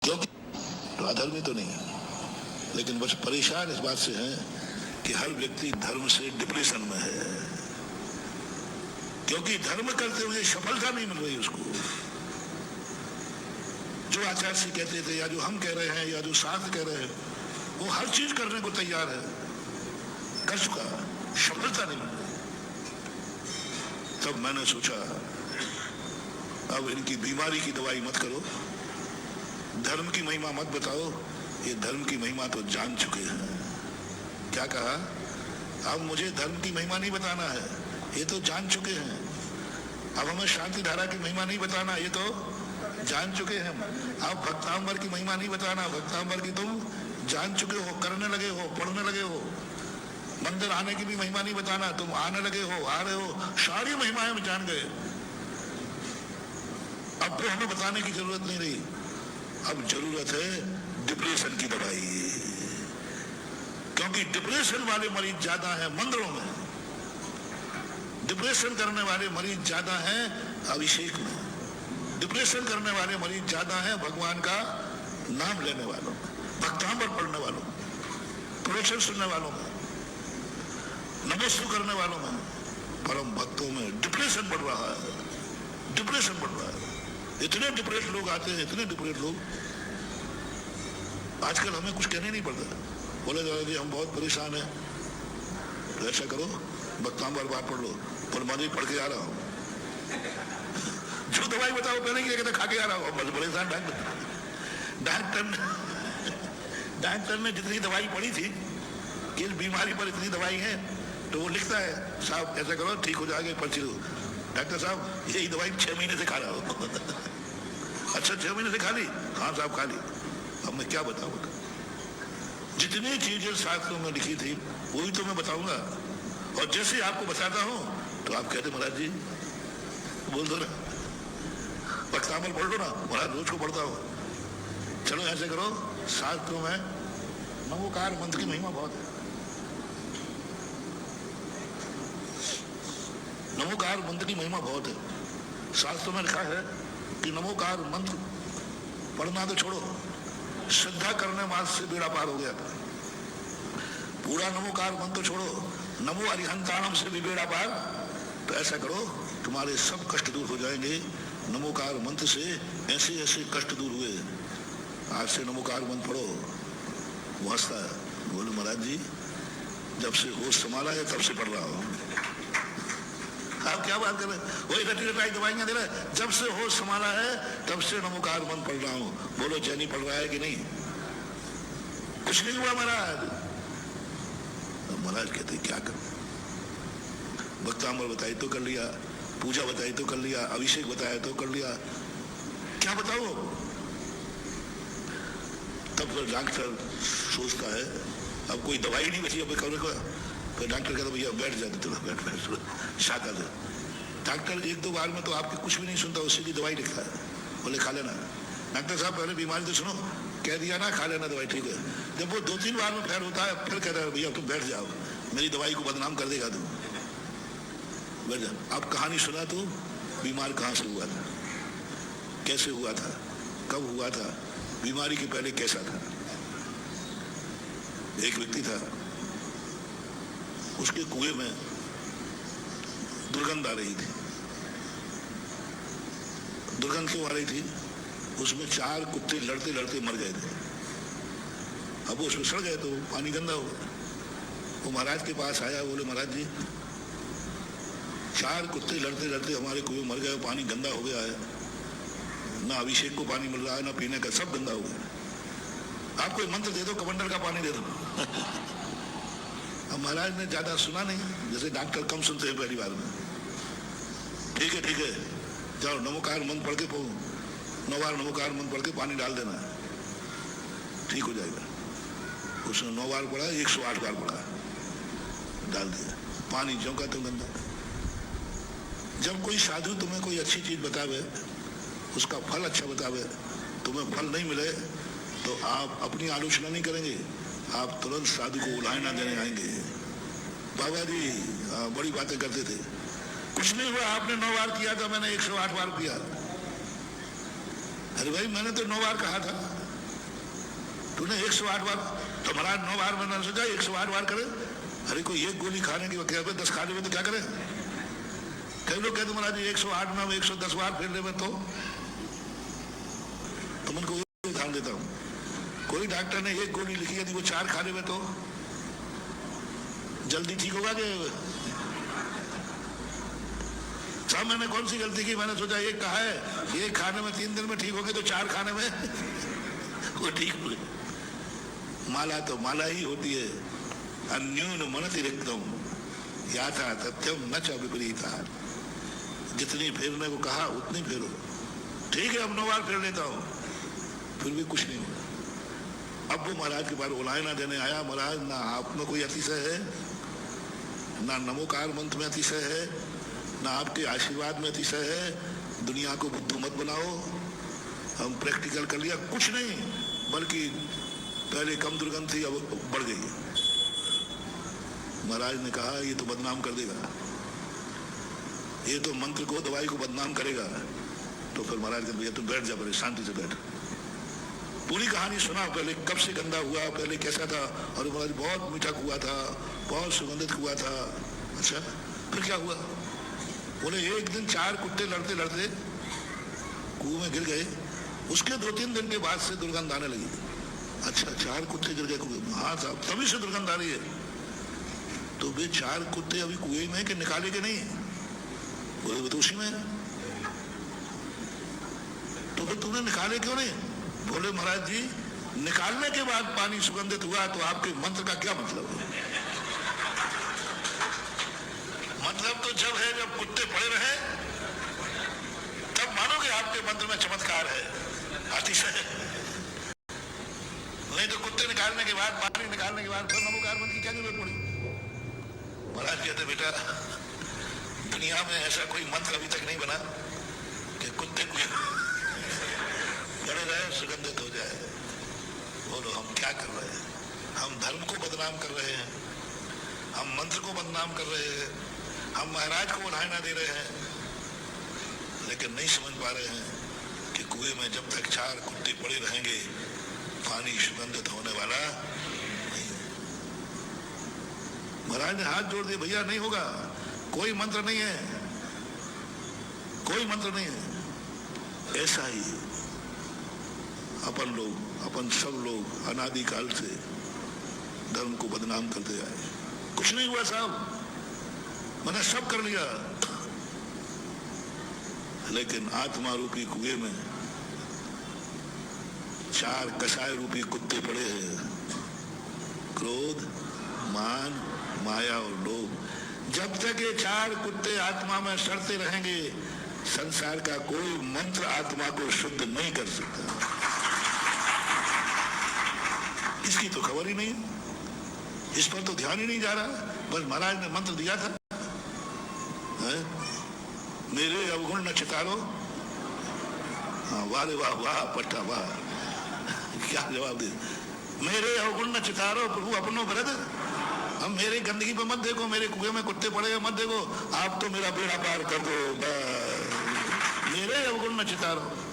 क्योंकि अधर्मी तो नहीं है, लेकिन बस परेशान इस बात से हैं कि हर व्यक्ति धर्म से डिप्रेशन में है, क्योंकि धर्म करते हुए सफलता नहीं मिल रही उसको। जो आचार्य जी कहते थे या जो हम कह रहे हैं या जो शास्त्र कह रहे हैं, वो हर चीज करने को तैयार है, कर चुका, सफलता नहीं मिल रही। तब मैंने सोचा अब इनकी बीमारी की दवाई मत करो, धर्म की महिमा मत बताओ, ये धर्म की महिमा तो जान चुके हैं। क्या कहा? अब मुझे धर्म की महिमा नहीं बताना है, ये तो जान चुके हैं। अब हमें शांति धारा की महिमा नहीं बताना, ये तो जान चुके हैं। अब भक्तांबर की महिमा नहीं बताना, भक्तांबर की तुम जान चुके हो, करने लगे हो, पढ़ने लगे हो। मंदिर आने की भी महिमा नहीं बताना, तुम आने लगे हो, आ रहे हो, सारी महिमाएं हम जान गए। अब फिर हमें बताने की जरूरत नहीं रही। अब जरूरत है डिप्रेशन की दवाई, क्योंकि डिप्रेशन वाले मरीज ज्यादा हैं मंदिरों में, डिप्रेशन करने वाले मरीज ज्यादा हैं अभिषेक में, डिप्रेशन करने वाले मरीज ज्यादा हैं भगवान का नाम लेने वालों में, भक्तांबर पढ़ने वालों में, प्रवचन सुनने वालों में, नमस्कार करने वालों में। परम भक्तों में डिप्रेशन बढ़ रहा है, डिप्रेशन बढ़ रहा है। इतने डिप्रेस लोग आते हैं, इतने डिप्रेस लोग, आजकल हमें कुछ कहने नहीं पड़ता। बोले दादा जी हम बहुत परेशान हैं, तो ऐसा करो भक्तांबर बात पढ़ लो, परमानी पढ़ के आ रहा हूँ, जो दवाई बताओ पहले की कहते खा के आ रहा हूँ। बस परेशान डॉक्टर ने जितनी दवाई पढ़ी थी कि इस बीमारी पर इतनी दवाई है, तो वो लिखता है साहब ऐसा करो ठीक हो जाएगा, पर्ची दो। डॉक्टर साहब यही दवाई 6 महीने से खा रहा हूँ। अच्छा 6 महीने से खा ली? हाँ साहब खा ली। अब मैं क्या बताऊँ? जितनी चीजें शास्त्रों में लिखी थी वही तो मैं बताऊंगा, और जैसे आपको बताता हूँ तो आप कहते महाराज जी बोल दो ना, भक्तांबर पढ़ लो ना, महाराज रोज को पढ़ता हूँ। चलो ऐसे करो, शास्त्रों में नमोकार मंत्र की महिमा बहुत है। नमोकार मंत्र की महिमा बहुत है। शास्त्रों में लिखा है कि नमोकार मंत्र पढ़ना तो छोड़ो, श्रद्धा करने मात्र से बेड़ा पार हो गया था। पूरा नमोकार मंत्र छोड़ो, नमो अरिहंताणम से भी बेड़ा पार। तो ऐसा करो तुम्हारे सब कष्ट दूर हो जाएंगे। नमोकार मंत्र से ऐसे ऐसे कष्ट दूर हुए। आज से नमोकार मंत्र पढ़ो। वो हंसता है, बोले महाराज जी जब से होश संभाला है तब से पढ़ रहा हूँ। आप क्या बात कर रहे हैं? वही रटी रटाई दवाइयां दे रहे हैं। जब से होश संभाला है तब से नमोकार मंत्र पढ़ रहा हूँ। बोलो चैनी पढ़ रहा है कि नहीं? कुछ नहीं हुआ महाराज। महाराज कहते क्या कर, भक्तांबर बताई तो कर लिया, पूजा बताई तो कर लिया, अभिषेक बताया तो कर लिया, क्या बताओ? तब तो डॉक्टर सोचता है अब कोई दवाई नहीं बची, अब करने को। फिर डॉक्टर कहता भैया बैठ जाते, चलो बैठ शाका दे। डॉक्टर 1-2 बार में तो आपके कुछ भी नहीं सुनता, उसी की दवाई लिखता है, बोले खा लेना। डॉक्टर साहब पहले बीमारी तो सुनो, कह दिया ना खा लेना दवाई, ठीक है। जब वो 2-3 बार में फेल होता है फिर कह रहा है भैया तुम बैठ जाओ, मेरी दवाई को बदनाम कर देगा तुम, बैठ जाओ। अब कहानी सुना तो बीमार कहाँ से हुआ था, कैसे हुआ था, कब हुआ था, बीमारी के पहले कैसा था। एक व्यक्ति था, उसके कुएं में दुर्गंध आ रही थी। दुर्गंध क्यों आ रही थी? उसमें 4 कुत्ते लड़ते लड़ते मर गए थे। अब वो उसमें सड़ गए तो पानी गंदा हो गया। वो महाराज के पास आया, बोले महाराज जी 4 कुत्ते लड़ते लड़ते हमारे कुएं मर गए, पानी गंदा हो गया है, ना अभिषेक को पानी मिल रहा है ना पीने का, सब गंदा हो गया। आप कोई मंत्र दे दो, कमंडल का पानी दे दो। अब महाराज ने ज्यादा सुना नहीं, जैसे डॉक्टर कम सुनते हैं पहली बार में। ठीक है जाओ नमोकार मंत्र पढ़ के 9 बार नमोकार मंत्र पढ़ के पानी डाल देना, ठीक हो जाएगा। उसने 9 बार पढ़ा, 108 बार पढ़ा, डाल दिया, पानी ज्यों का तो गंदा। जब कोई साधु तुम्हें कोई अच्छी चीज बतावे, उसका फल अच्छा बतावे, तुम्हें फल नहीं मिले तो आप अपनी आलोचना नहीं करेंगे, आप तुरंत साधु को उलाहना देने आएंगे। बाबा जी बड़ी बातें करते थे, कुछ नहीं हुआ, आपने 9 बार किया था, मैंने 108 बार किया। अरे भाई मैंने तो 9 बार कहा था, तूने 108 बार, तो महाराज 9 बार मैंने सोचा 108 बार करे। अरे कोई एक गोली खाने की क्या 10 खाने में तो क्या करे। कई लोग कहते महाराज 108 में 110 बार फेर ले में तो मैं उनको उदाहरण देता हूँ। कोई डॉक्टर ने एक गोली लिखी यदि वो 4 खाने में तो जल्दी ठीक होगा कि साहब मैंने कौन सी गलती की। मैंने सोचा एक कहा है एक खाने में 3 दिन में ठीक हो गए तो 4 खाने में वो ठीक हो गए। माला तो माला ही होती है। अन्यून मनति रिक्तम याथा तथ्यम न च विपरीता। जितनी फेरने को कहा उतनी फेरो। ठीक है अब 9 बार फेर लेता हूं फिर भी कुछ नहीं हुआ। अब वो महाराज के बारे उलायना देने आया। महाराज ना आप में कोई अतिशय है, ना नमोकार मंत्र में अतिशय है, ना आपके आशीर्वाद में अतिशय है। दुनिया को बुद्धू मत बनाओ। हम प्रैक्टिकल कर लिया कुछ नहीं, बल्कि पहले कम दुर्गंध थी अब बढ़ गई। महाराज ने कहा ये तो बदनाम कर देगा, ये तो मंत्र को दवाई को बदनाम करेगा। तो फिर महाराज ने भैया तुम बैठ जा, पहले शांति से बैठ, पूरी कहानी सुना। पहले कब से गंदा हुआ, पहले कैसा था, और महाराज बहुत मीठा कुआ था, बहुत सुगंधित कुआ था। अच्छा फिर क्या हुआ। बोले एक दिन 4 कुत्ते लड़ते लड़ते कुएं में गिर गए। उसके 2-3 दिन के बाद से दुर्गंध आने लगी। अच्छा 4 कुत्ते गिर गए कुएं में। हाँ साहब तभी से दुर्गंध आ रही है। तो वे 4 कुत्ते अभी कुएं में कि निकाले के नहीं। बोले तो उसी में। तो फिर तुमने निकाले क्यों नहीं। बोले महाराज जी निकालने के बाद पानी सुगंधित हुआ तो आपके मंत्र का क्या मतलब है। मतलब तो जब है जब कुत्ते पड़े रहे तब मानोगे आपके मंत्र में चमत्कार है, अतिशय। नहीं तो कुत्ते निकालने के बाद पानी निकालने के बाद फिर नमोकार मंत्र की क्या जरूरत पड़ी। महाराज कहते बेटा दुनिया में ऐसा कोई मंत्र अभी तक नहीं बना कि कुत्ते पड़े रहे सुगंधित हो जाए। बोलो हम क्या कर रहे हैं। हम धर्म को बदनाम कर रहे हैं, हम मंत्र को बदनाम कर रहे हैं, हम महाराज को उलाहना दे रहे हैं, लेकिन नहीं समझ पा रहे हैं कि कुएं में जब तक 4 कुत्ते पड़े रहेंगे पानी सुगंधित होने वाला नहीं। महाराज ने हाथ जोड़ दिए, भैया नहीं होगा, कोई मंत्र नहीं है, कोई मंत्र नहीं है। ऐसा ही अपन लोग, अपन सब लोग अनादिकाल से धर्म को बदनाम करते आए। कुछ नहीं हुआ साहब, मैंने सब कर लिया, लेकिन आत्मा रूपी कुएं में 4 कसाय रूपी कुत्ते पड़े हैं। क्रोध, मान, माया और लोभ। जब तक ये 4 कुत्ते आत्मा में सड़ते रहेंगे संसार का कोई मंत्र आत्मा को शुद्ध नहीं कर सकता। इसकी तो खबर ही नहीं, इस पर तो ध्यान ही नहीं जा रहा। बस महाराज ने मंत्र दिया था है? मेरे अवगुण न चितारो। हाँ वाह वाह वाह पट्टा वाह, क्या जवाब दे। मेरे अवगुण न चितारो प्रभु अपनो भरत। अब मेरे गंदगी पे मत देखो, मेरे कुएं में कुत्ते पड़े हैं मत देखो, आप तो मेरा बेड़ा पार कर दो। मेरे अवगुण न चितारो।